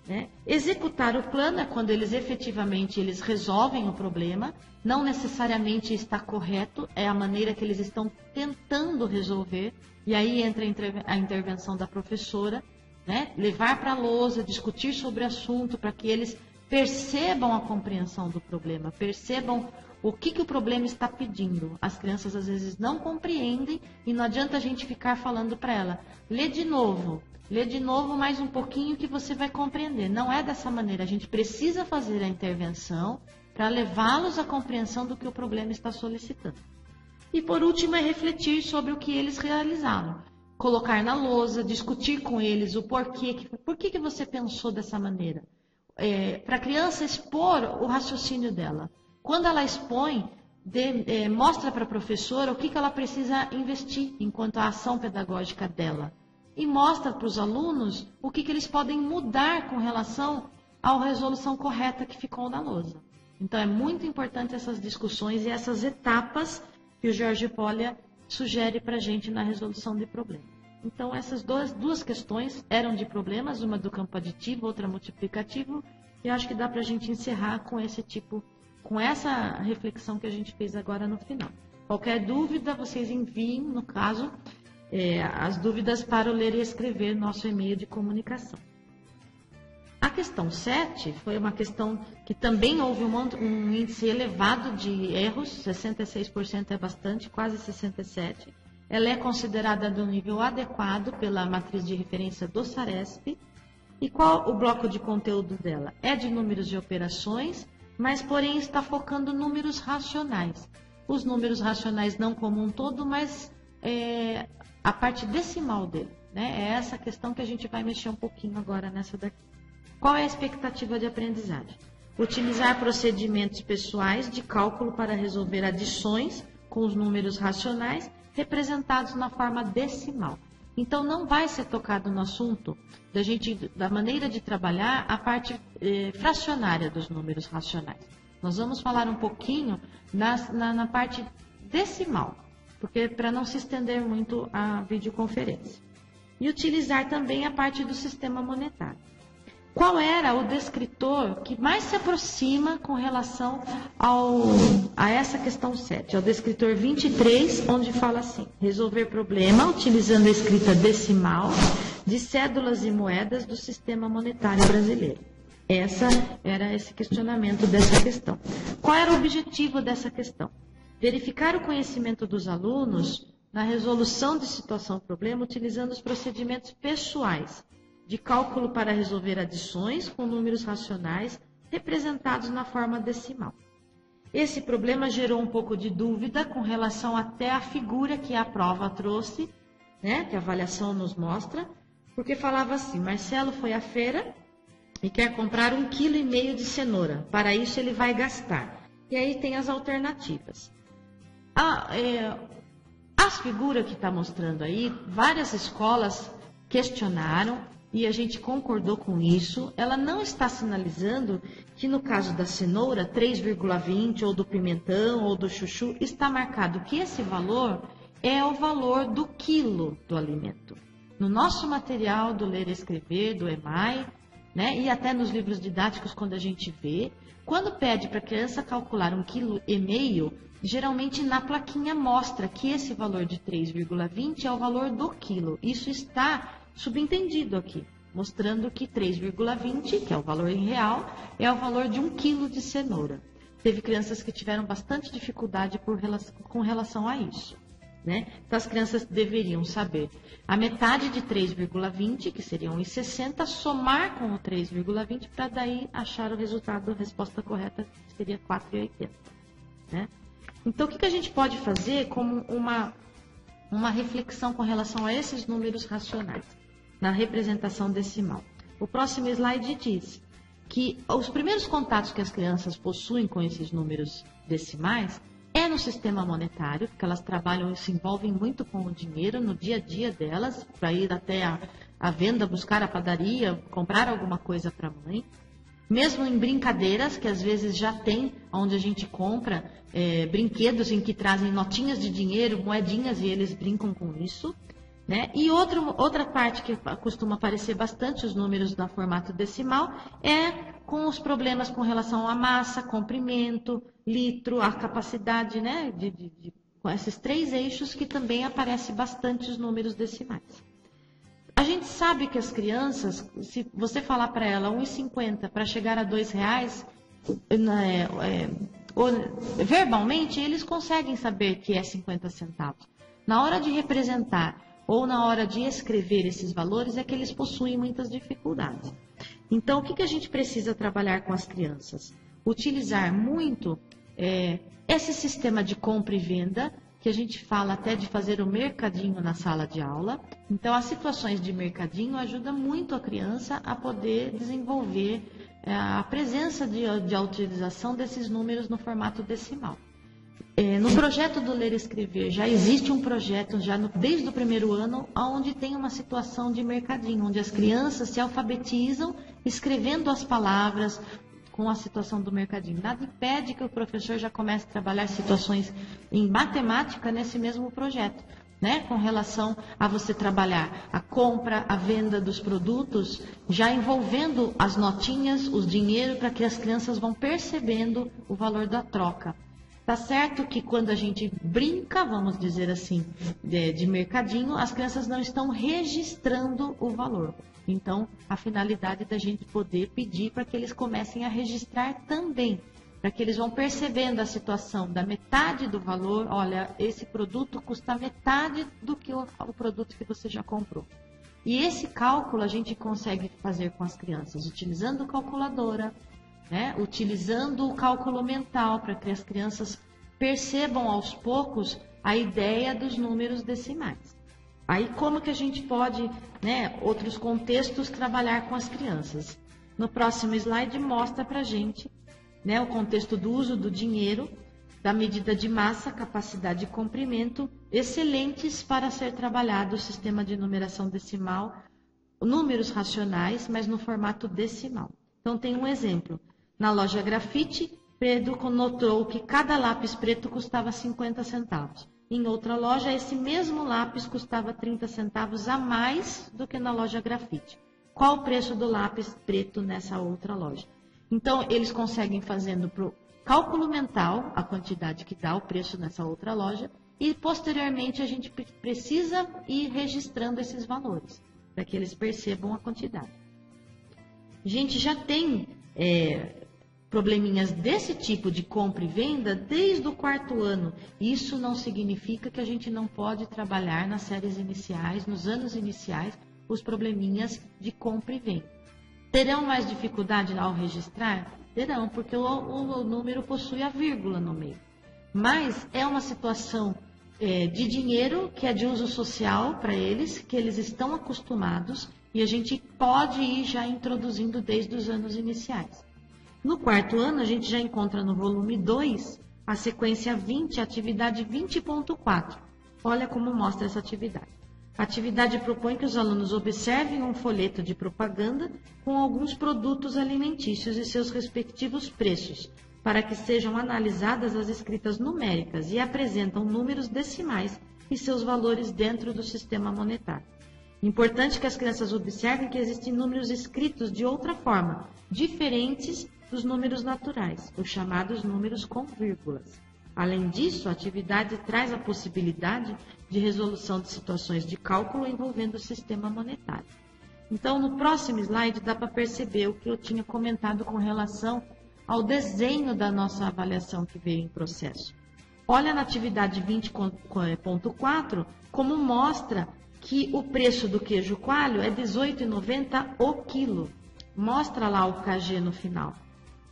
Né? Executar o plano é quando eles efetivamente resolvem o problema, não necessariamente está correto, é a maneira que eles estão tentando resolver, e aí entra a intervenção da professora, né? Levar para a lousa, discutir sobre o assunto, para que eles percebam a compreensão do problema, percebam o que o problema está pedindo. As crianças às vezes não compreendem e não adianta a gente ficar falando para ela, lê de novo mais um pouquinho que você vai compreender. Não é dessa maneira, a gente precisa fazer a intervenção para levá-los à compreensão do que o problema está solicitando. E por último é refletir sobre o que eles realizaram. Colocar na lousa, discutir com eles o porquê, por que você pensou dessa maneira. Para a criança expor o raciocínio dela. Quando ela expõe, mostra para a professora o que ela precisa investir enquanto a ação pedagógica dela. e mostra para os alunos o que eles podem mudar com relação à resolução correta que ficou na lousa. Então, é muito importante essas discussões e essas etapas que o Jorge Polya sugere para a gente na resolução de problemas. Então, essas duas questões eram de problemas, uma do campo aditivo, outra multiplicativo, e acho que dá para a gente encerrar com essa reflexão que a gente fez agora no final. Qualquer dúvida, vocês enviem, no caso, as dúvidas para o Ler e Escrever, nosso e-mail de comunicação. A questão 7 foi uma questão que também houve um índice elevado de erros, 66% é bastante, quase 67%. Ela é considerada do nível adequado pela matriz de referência do SARESP. E qual o bloco de conteúdo dela? É de números de operações, mas porém está focando números racionais. Os números racionais não como um todo, mas a parte decimal dele. Né? É essa questão que a gente vai mexer um pouquinho agora nessa daqui. Qual é a expectativa de aprendizagem? Utilizar procedimentos pessoais de cálculo para resolver adições com os números racionais representados na forma decimal. Então, não vai ser tocado no assunto da maneira de trabalhar a parte fracionária dos números racionais. Nós vamos falar um pouquinho na parte decimal, porque para não se estender muito a videoconferência. E utilizar também a parte do sistema monetário. Qual era o descritor que mais se aproxima com relação a essa questão 7? É o descritor 23, onde fala assim: resolver problema utilizando a escrita decimal de cédulas e moedas do sistema monetário brasileiro. Era esse questionamento dessa questão. Qual era o objetivo dessa questão? Verificar o conhecimento dos alunos na resolução de situação-problema utilizando os procedimentos pessoais de cálculo para resolver adições com números racionais representados na forma decimal. Esse problema gerou um pouco de dúvida com relação até à figura que a prova trouxe, né, que a avaliação nos mostra, porque falava assim: Marcelo foi à feira e quer comprar 1,5 kg de cenoura. Para isso ele vai gastar. E aí tem as alternativas. As figuras que está mostrando aí, várias escolas questionaram, e a gente concordou com isso. Ela não está sinalizando que no caso da cenoura, 3,20, ou do pimentão, ou do chuchu, está marcado que esse valor é o valor do quilo do alimento. No nosso material do Ler e Escrever, do EMAI, né, e até nos livros didáticos, quando a gente vê, quando pede para a criança calcular 1,5 kg, geralmente na plaquinha mostra que esse valor de 3,20 é o valor do quilo. Isso está subentendido aqui, mostrando que 3,20, que é o valor em real, é o valor de 1 kg de cenoura. Teve crianças que tiveram bastante dificuldade com relação a isso. Né? Então, as crianças deveriam saber a metade de 3,20, que seria 1,60, somar com o 3,20 para daí achar o resultado da resposta correta, que seria 4,80. Né? Então, o que a gente pode fazer como uma reflexão com relação a esses números racionais na representação decimal? O próximo slide diz que os primeiros contatos que as crianças possuem com esses números decimais é no sistema monetário, porque elas trabalham e se envolvem muito com o dinheiro no dia a dia delas, para ir até a venda, buscar a padaria, comprar alguma coisa para a mãe. Mesmo em brincadeiras, que às vezes já tem, onde a gente compra brinquedos em que trazem notinhas de dinheiro, moedinhas, e eles brincam com isso. Né? E outra parte que costuma aparecer bastante os números no formato decimal é com os problemas com relação à massa, comprimento, litro, a capacidade, né, com esses 3 eixos que também aparece bastante os números decimais. A gente sabe que as crianças, se você falar para ela 1,50 para chegar a R$2, verbalmente eles conseguem saber que é 50 centavos. Na hora de representar ou na hora de escrever esses valores é que eles possuem muitas dificuldades. Então, o que a gente precisa trabalhar com as crianças? Utilizar muito esse sistema de compra e venda, que a gente fala até de fazer o mercadinho na sala de aula. Então, as situações de mercadinho ajudam muito a criança a poder desenvolver a presença de utilização desses números no formato decimal. No projeto do Ler e Escrever, já existe um projeto, desde o primeiro ano, onde tem uma situação de mercadinho, onde as crianças se alfabetizam, escrevendo as palavras com a situação do mercadinho. Nada impede que o professor já comece a trabalhar situações em matemática nesse mesmo projeto, né? Com relação a você trabalhar a compra, a venda dos produtos, já envolvendo as notinhas, o dinheiro, para que as crianças vão percebendo o valor da troca. Tá certo que quando a gente brinca, vamos dizer assim, de mercadinho, as crianças não estão registrando o valor. Então, a finalidade da gente poder pedir para que eles comecem a registrar também, para que eles vão percebendo a situação da metade do valor. Olha, esse produto custa metade do que o produto que você já comprou. E esse cálculo a gente consegue fazer com as crianças, utilizando calculadora, né? Utilizando o cálculo mental, para que as crianças percebam aos poucos a ideia dos números decimais. Aí como que a gente pode, né, outros contextos, trabalhar com as crianças? No próximo slide mostra para a gente, né, o contexto do uso do dinheiro, da medida de massa, capacidade de comprimento, excelentes para ser trabalhado o sistema de numeração decimal, números racionais, mas no formato decimal. Então tem um exemplo. Na loja Grafite, Pedro notou que cada lápis preto custava 50 centavos. Em outra loja, esse mesmo lápis custava 30 centavos a mais do que na loja Grafite. Qual o preço do lápis preto nessa outra loja? Então, eles conseguem fazendo para o cálculo mental a quantidade que dá o preço nessa outra loja e, posteriormente, a gente precisa ir registrando esses valores para que eles percebam a quantidade. A gente já tem probleminhas desse tipo de compra e venda desde o 4º ano. Isso não significa que a gente não pode trabalhar nas séries iniciais, nos anos iniciais, os probleminhas de compra e venda. Terão mais dificuldade ao registrar? Terão, porque o número possui a vírgula no meio. Mas é uma situação de dinheiro que é de uso social para eles, que eles estão acostumados, e a gente pode ir já introduzindo desde os anos iniciais. No 4º ano, a gente já encontra no volume 2 a sequência 20, atividade 20.4. Olha como mostra essa atividade. A atividade propõe que os alunos observem um folheto de propaganda com alguns produtos alimentícios e seus respectivos preços, para que sejam analisadas as escritas numéricas e apresentam números decimais e seus valores dentro do sistema monetário. Importante que as crianças observem que existem números escritos de outra forma, diferentes dos números naturais, os chamados números com vírgulas. Além disso, a atividade traz a possibilidade de resolução de situações de cálculo envolvendo o sistema monetário. Então, no próximo slide, dá para perceber o que eu tinha comentado com relação ao desenho da nossa avaliação que veio em processo. Olha na atividade 20.4 como mostra que o preço do queijo coalho é R$ 18,90 o quilo. Mostra lá o KG no final.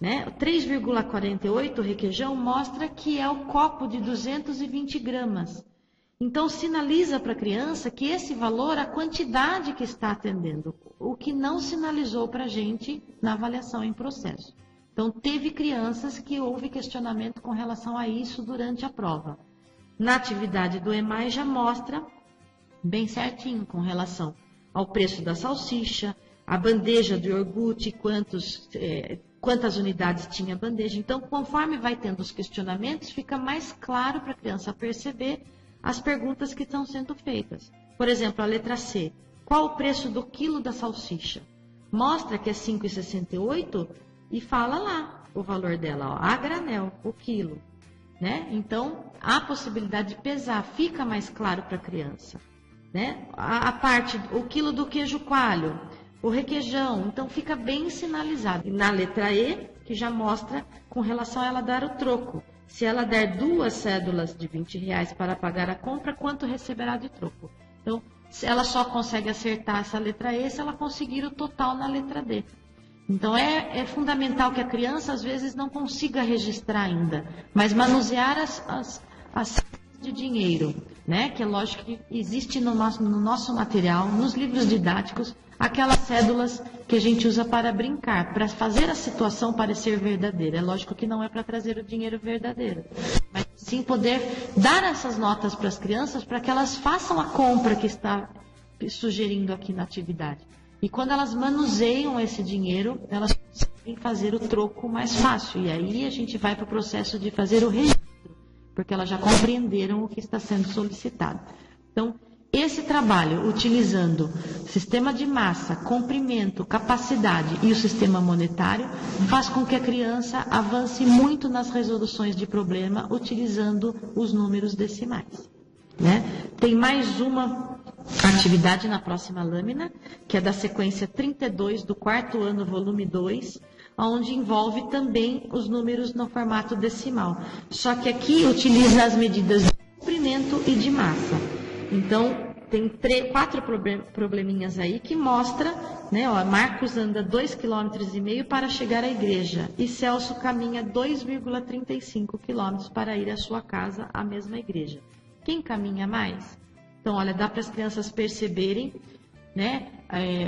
3,48 requeijão mostra que é o copo de 220 gramas. Então, sinaliza para a criança que esse valor é a quantidade que está atendendo, o que não sinalizou para a gente na avaliação em processo. Então, teve crianças que houve questionamento com relação a isso durante a prova. Na atividade do EMAI já mostra bem certinho com relação ao preço da salsicha, a bandeja de iogurte, quantas unidades tinha a bandeja. Então, conforme vai tendo os questionamentos, fica mais claro para a criança perceber as perguntas que estão sendo feitas. Por exemplo, a letra C. Qual o preço do quilo da salsicha? Mostra que é R$ 5,68 e fala lá o valor dela, a granel, o quilo. Então, há possibilidade de pesar, fica mais claro para a criança. A parte, o quilo do queijo coalho, o requeijão, então fica bem sinalizado. Na letra E, que já mostra com relação a ela dar o troco. Se ela der 2 cédulas de R$20 para pagar a compra, quanto receberá de troco? Então, ela só consegue acertar essa letra E se ela conseguir o total na letra D. Então, é fundamental que a criança, às vezes, não consiga registrar ainda, mas manusear as de dinheiro, que é lógico que existe no nosso material, nos livros didáticos, aquelas cédulas que a gente usa para brincar, para fazer a situação parecer verdadeira. É lógico que não é para trazer o dinheiro verdadeiro, mas sim poder dar essas notas para as crianças para que elas façam a compra que está sugerindo aqui na atividade. E quando elas manuseiam esse dinheiro, elas conseguem fazer o troco mais fácil. E aí a gente vai para o processo de fazer o registro, porque elas já compreenderam o que está sendo solicitado. Então, esse trabalho, utilizando sistema de massa, comprimento, capacidade e o sistema monetário, faz com que a criança avance muito nas resoluções de problema, utilizando os números decimais. Né? Tem mais uma atividade na próxima lâmina, que é da sequência 32 do 4º ano, volume 2, onde envolve também os números no formato decimal. Só que aqui utiliza as medidas de comprimento e de massa. Então, tem 4 probleminhas aí que mostra, né, ó, Marcos anda 2,5 km para chegar à igreja e Celso caminha 2,35 km para ir à sua casa, à mesma igreja. Quem caminha mais? Então, olha, dá para as crianças perceberem, né,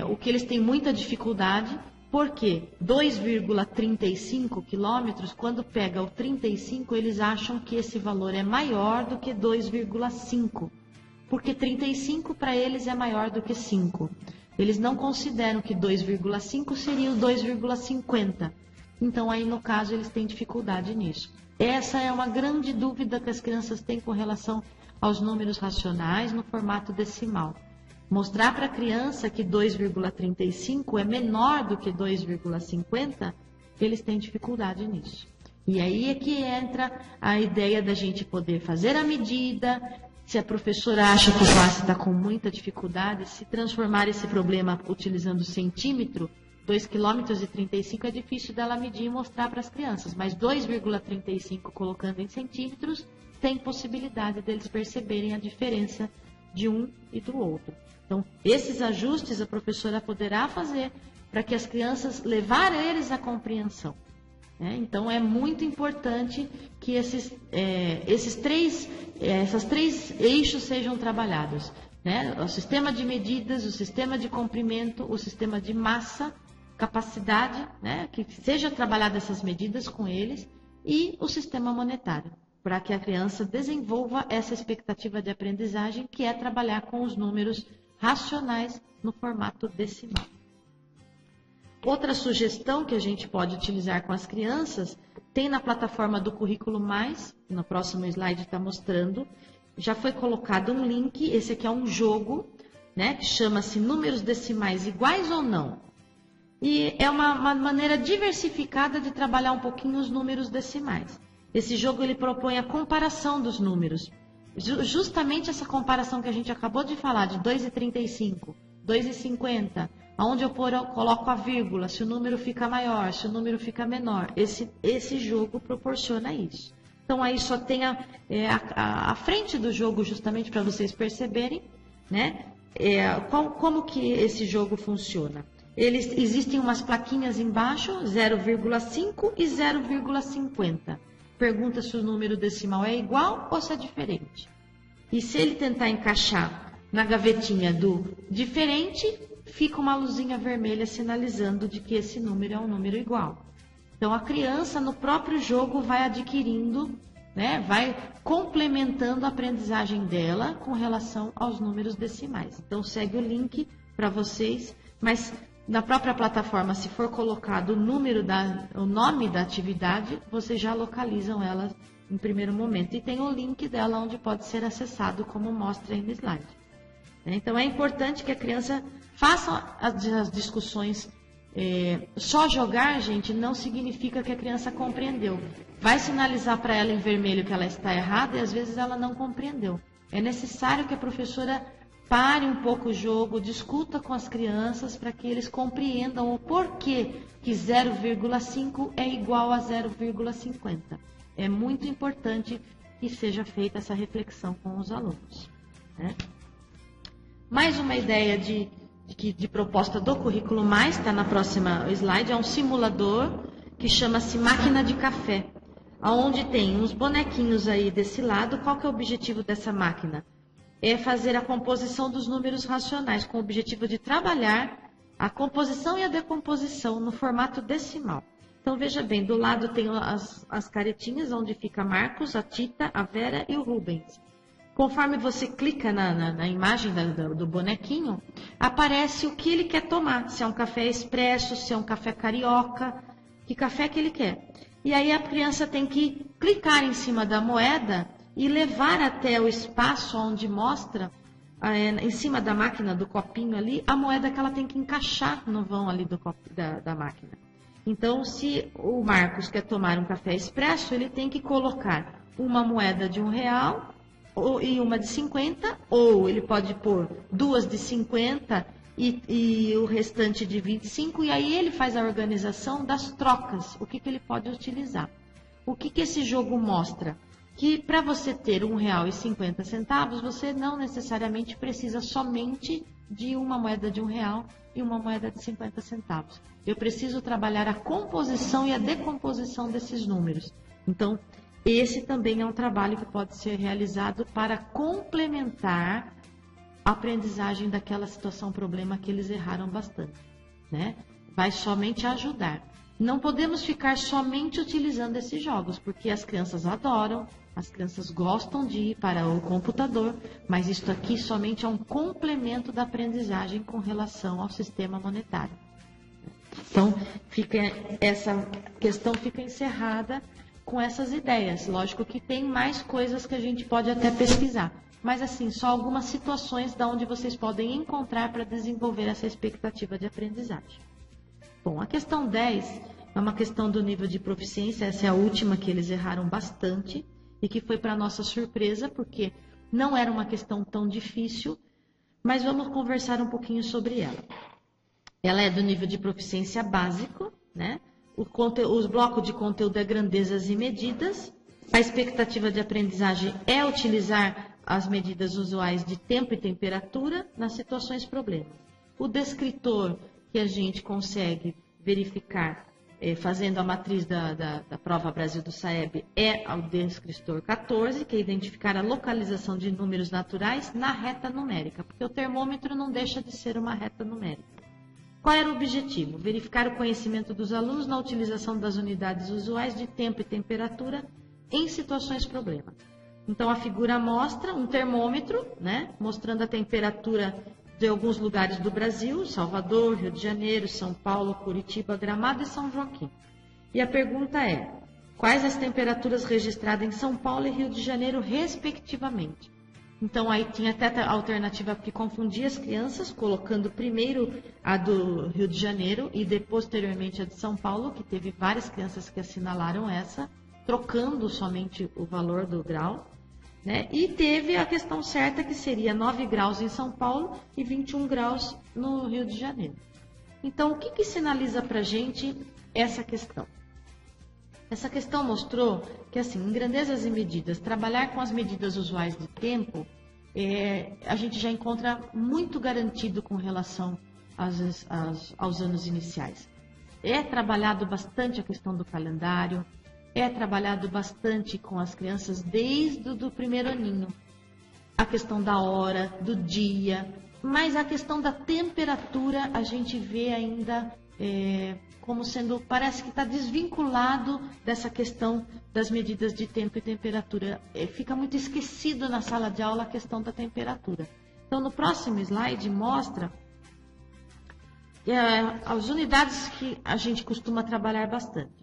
o que eles têm muita dificuldade, porque 2,35 quilômetros, quando pega o 35, eles acham que esse valor é maior do que 2,5, porque 35 para eles é maior do que 5. Eles não consideram que 2,5 seria o 2,50. Então, aí no caso, eles têm dificuldade nisso. Essa é uma grande dúvida que as crianças têm com relação aos números racionais no formato decimal. Mostrar para a criança que 2,35 é menor do que 2,50, eles têm dificuldade nisso. E aí é que entra a ideia da gente poder fazer a medida. Se a professora acha que o classe está com muita dificuldade, se transformar esse problema utilizando o centímetro, 2,35 km é difícil dela medir e mostrar para as crianças, mas 2,35 colocando em centímetros, tem possibilidade deles perceberem a diferença de um e do outro. Então, esses ajustes a professora poderá fazer para que as crianças levarem eles à compreensão. Né? Então, é muito importante que esses três eixos sejam trabalhados. Né? O sistema de medidas, o sistema de comprimento, o sistema de massa, capacidade, né? Que seja trabalhada essas medidas com eles, e o sistema monetário, para que a criança desenvolva essa expectativa de aprendizagem, que é trabalhar com os números racionais no formato decimal. Outra sugestão que a gente pode utilizar com as crianças, tem na plataforma do Currículo Mais, no próximo slide está mostrando, já foi colocado um link, esse aqui é um jogo, né, que chama-se Números Decimais Iguais ou Não? E é uma maneira diversificada de trabalhar um pouquinho os números decimais. Esse jogo ele propõe a comparação dos números. Justamente essa comparação que a gente acabou de falar, de 2,35, 2,50, onde eu coloco a vírgula, se o número fica maior, se o número fica menor. Esse jogo proporciona isso. Então, aí só tem a frente do jogo, justamente para vocês perceberem, né? Como que esse jogo funciona. Existem umas plaquinhas embaixo, 0,5 e 0,50. Pergunta se o número decimal é igual ou se é diferente. E se ele tentar encaixar na gavetinha do diferente, fica uma luzinha vermelha sinalizando de que esse número é um número igual. Então, a criança, no próprio jogo, vai adquirindo, né, vai complementando a aprendizagem dela com relação aos números decimais. Então, segue o link para vocês, mas na própria plataforma, se for colocado o nome da atividade, vocês já localizam ela em primeiro momento. E tem o link dela onde pode ser acessado, como mostra aí no slide. Então, é importante que a criança faça as discussões. Só jogar, gente, não significa que a criança compreendeu. Vai sinalizar para ela em vermelho que ela está errada e às vezes ela não compreendeu. É necessário que a professora pare um pouco o jogo, discuta com as crianças para que eles compreendam o porquê que 0,5 é igual a 0,50. É muito importante que seja feita essa reflexão com os alunos. Né? Mais uma ideia de proposta do Currículo Mais, está na próxima slide, é um simulador que chama-se Máquina de Café, onde tem uns bonequinhos aí desse lado. Qual que é o objetivo dessa máquina? É fazer a composição dos números racionais, com o objetivo de trabalhar a composição e a decomposição no formato decimal. Então, veja bem, do lado tem as caretinhas, onde fica Marcos, a Tita, a Vera e o Rubens. Conforme você clica na imagem do bonequinho, aparece o que ele quer tomar. Se é um café expresso, se é um café carioca, que café que ele quer. E aí a criança tem que clicar em cima da moeda e levar até o espaço onde mostra, em cima da máquina do copinho ali, a moeda que ela tem que encaixar no vão ali da máquina. Então, se o Marcos quer tomar um café expresso, ele tem que colocar uma moeda de R$1 e uma de 50, ou ele pode pôr duas de 50 e o restante de 25, e aí ele faz a organização das trocas, o que ele pode utilizar. O que esse jogo mostra? Que para você ter R$1,50, você não necessariamente precisa somente de uma moeda de R$1 e uma moeda de 50 centavos. Eu preciso trabalhar a composição e a decomposição desses números. Então, esse também é um trabalho que pode ser realizado para complementar a aprendizagem daquela situação, problema que eles erraram bastante, né? Vai somente ajudar. Não podemos ficar somente utilizando esses jogos, porque as crianças adoram, as crianças gostam de ir para o computador, mas isso aqui somente é um complemento da aprendizagem com relação ao sistema monetário. Então, essa questão fica encerrada com essas ideias. Lógico que tem mais coisas que a gente pode até pesquisar, mas assim, só algumas situações da onde vocês podem encontrar para desenvolver essa expectativa de aprendizagem. Bom, a questão 10 é uma questão do nível de proficiência, essa é a última que eles erraram bastante e que foi para nossa surpresa, porque não era uma questão tão difícil, mas vamos conversar um pouquinho sobre ela. Ela é do nível de proficiência básico, né? Os blocos de conteúdo é grandezas e medidas. A expectativa de aprendizagem é utilizar as medidas usuais de tempo e temperatura nas situações problemas. O descritor que a gente consegue verificar fazendo a matriz da prova Brasil do SAEB é o descritor 14, que é identificar a localização de números naturais na reta numérica, porque o termômetro não deixa de ser uma reta numérica. Qual era o objetivo? Verificar o conhecimento dos alunos na utilização das unidades usuais de tempo e temperatura em situações problema. Então, a figura mostra um termômetro, né, mostrando a temperatura de alguns lugares do Brasil, Salvador, Rio de Janeiro, São Paulo, Curitiba, Gramado e São Joaquim. E a pergunta é, quais as temperaturas registradas em São Paulo e Rio de Janeiro, respectivamente? Então, aí tinha até a alternativa que confundia as crianças, colocando primeiro a do Rio de Janeiro e posteriormente a de São Paulo, que teve várias crianças que assinalaram essa, trocando somente o valor do grau, né? E teve a questão certa, que seria 9 graus em São Paulo e 21 graus no Rio de Janeiro. Então, o que sinaliza para a gente essa questão? Essa questão mostrou que, assim, em grandezas e medidas, trabalhar com as medidas usuais de tempo, a gente já encontra muito garantido com relação aos anos iniciais. É trabalhado bastante a questão do calendário, é trabalhado bastante com as crianças desde o primeiro aninho. A questão da hora, do dia, mas a questão da temperatura a gente vê ainda como sendo, parece que está desvinculado dessa questão das medidas de tempo e temperatura. Fica muito esquecido na sala de aula a questão da temperatura. Então, no próximo slide mostra as unidades que a gente costuma trabalhar bastante.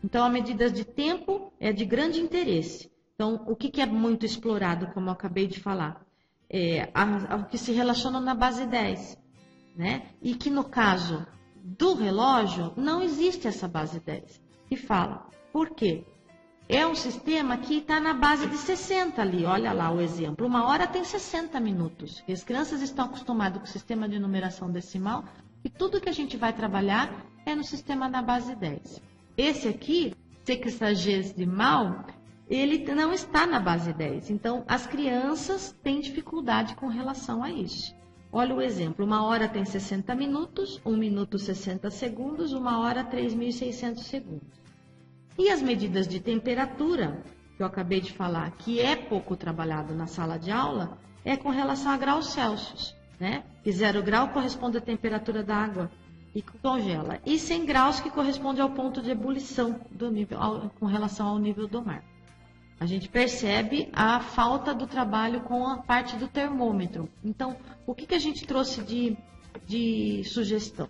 Então, a medida de tempo é de grande interesse. Então, o que é muito explorado, como eu acabei de falar? O que se relaciona na base 10, né? E que, no caso do relógio, não existe essa base 10. E fala, por quê? É um sistema que está na base de 60 ali, olha lá o exemplo. 1 hora tem 60 minutos. E as crianças estão acostumadas com o sistema de numeração decimal e tudo que a gente vai trabalhar é no sistema na base 10. Esse aqui, sexagesimal, ele não está na base 10. Então, as crianças têm dificuldade com relação a isso. Olha o exemplo, 1 hora tem 60 minutos, 1 minuto 60 segundos, 1 hora 3.600 segundos. E as medidas de temperatura, que eu acabei de falar, que é pouco trabalhado na sala de aula, é com relação a graus Celsius, né? Que 0 grau corresponde à temperatura da água. e congela. E 100 graus, que corresponde ao ponto de ebulição do nível, com relação ao nível do mar. A gente percebe a falta do trabalho com a parte do termômetro. Então, o que a gente trouxe de sugestão?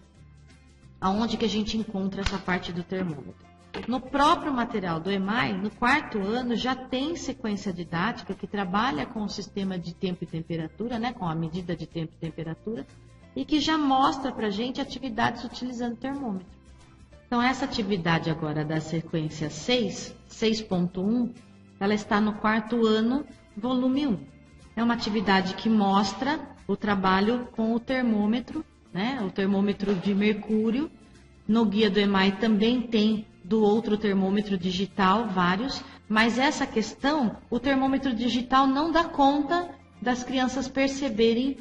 Aonde que a gente encontra essa parte do termômetro? No próprio material do EMAI, no 4º ano, já tem sequência didática que trabalha com o sistema de tempo e temperatura, né, com a medida de tempo e temperatura, e que já mostra para a gente atividades utilizando termômetro. Então, essa atividade agora da sequência 6.1, ela está no 4º ano, volume 1. É uma atividade que mostra o trabalho com o termômetro, né, o termômetro de mercúrio. No guia do EMAI também tem do outro termômetro digital, vários, mas essa questão, o termômetro digital não dá conta das crianças perceberem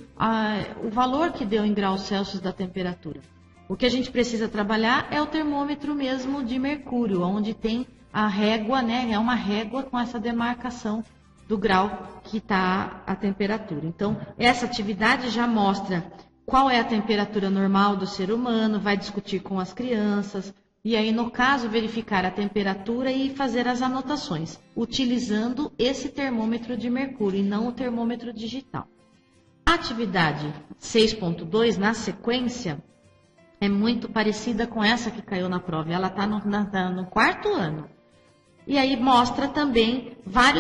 o valor que deu em graus Celsius da temperatura. O que a gente precisa trabalhar é o termômetro mesmo de mercúrio, onde tem a régua, né? É uma régua com essa demarcação do grau que está a temperatura. Então, essa atividade já mostra qual é a temperatura normal do ser humano, vai discutir com as crianças, e aí, no caso, verificar a temperatura e fazer as anotações, utilizando esse termômetro de mercúrio e não o termômetro digital. A atividade 6.2, na sequência, é muito parecida com essa que caiu na prova. Ela está no 4º ano. E aí mostra também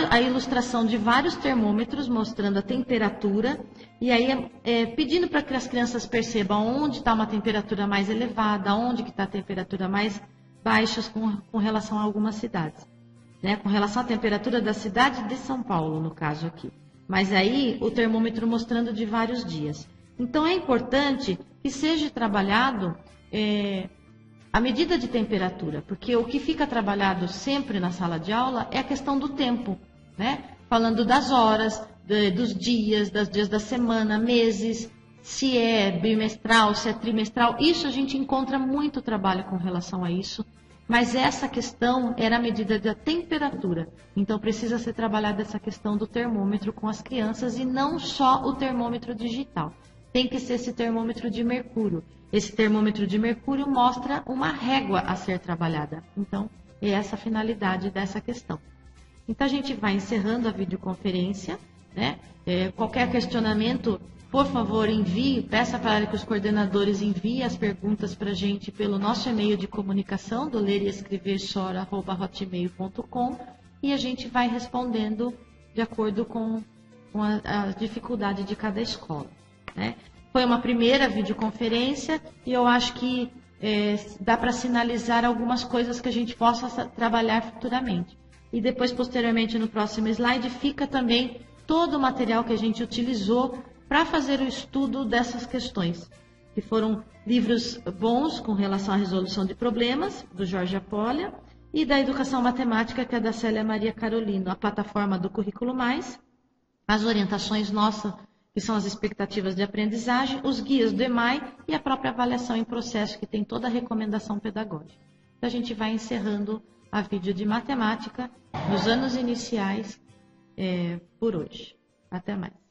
a ilustração de vários termômetros mostrando a temperatura. E aí pedindo para que as crianças percebam onde está uma temperatura mais elevada, onde que está a temperatura mais baixa com relação a algumas cidades. Né? Com relação à temperatura da cidade de São Paulo, no caso aqui. Mas aí o termômetro mostrando de vários dias. Então é importante que seja trabalhado a medida de temperatura, porque o que fica trabalhado sempre na sala de aula é a questão do tempo, né? Falando das horas, dos dias da semana, meses, se é bimestral, se é trimestral, isso a gente encontra muito trabalho com relação a isso, mas essa questão era a medida da temperatura, então precisa ser trabalhada essa questão do termômetro com as crianças e não só o termômetro digital. Tem que ser esse termômetro de mercúrio. Esse termômetro de mercúrio mostra uma régua a ser trabalhada. Então, é essa a finalidade dessa questão. Então, a gente vai encerrando a videoconferência, né? Qualquer questionamento, por favor, envie, peça para que os coordenadores enviem as perguntas para a gente pelo nosso e-mail de comunicação, do lerieescreverchora@hotmail.com, e a gente vai respondendo de acordo com a dificuldade de cada escola. Né? Foi uma primeira videoconferência e eu acho que dá para sinalizar algumas coisas que a gente possa trabalhar futuramente. E depois, posteriormente, no próximo slide, fica também todo o material que a gente utilizou para fazer o estudo dessas questões, que foram livros bons com relação à resolução de problemas, do Jorge Apolha, e da Educação Matemática, que é da Célia Maria Carolino, a plataforma do Currículo Mais, as orientações nossas, que são as expectativas de aprendizagem, os guias do EMAI e a própria avaliação em processo, que tem toda a recomendação pedagógica. Então, a gente vai encerrando a vídeo de matemática nos anos iniciais por hoje. Até mais.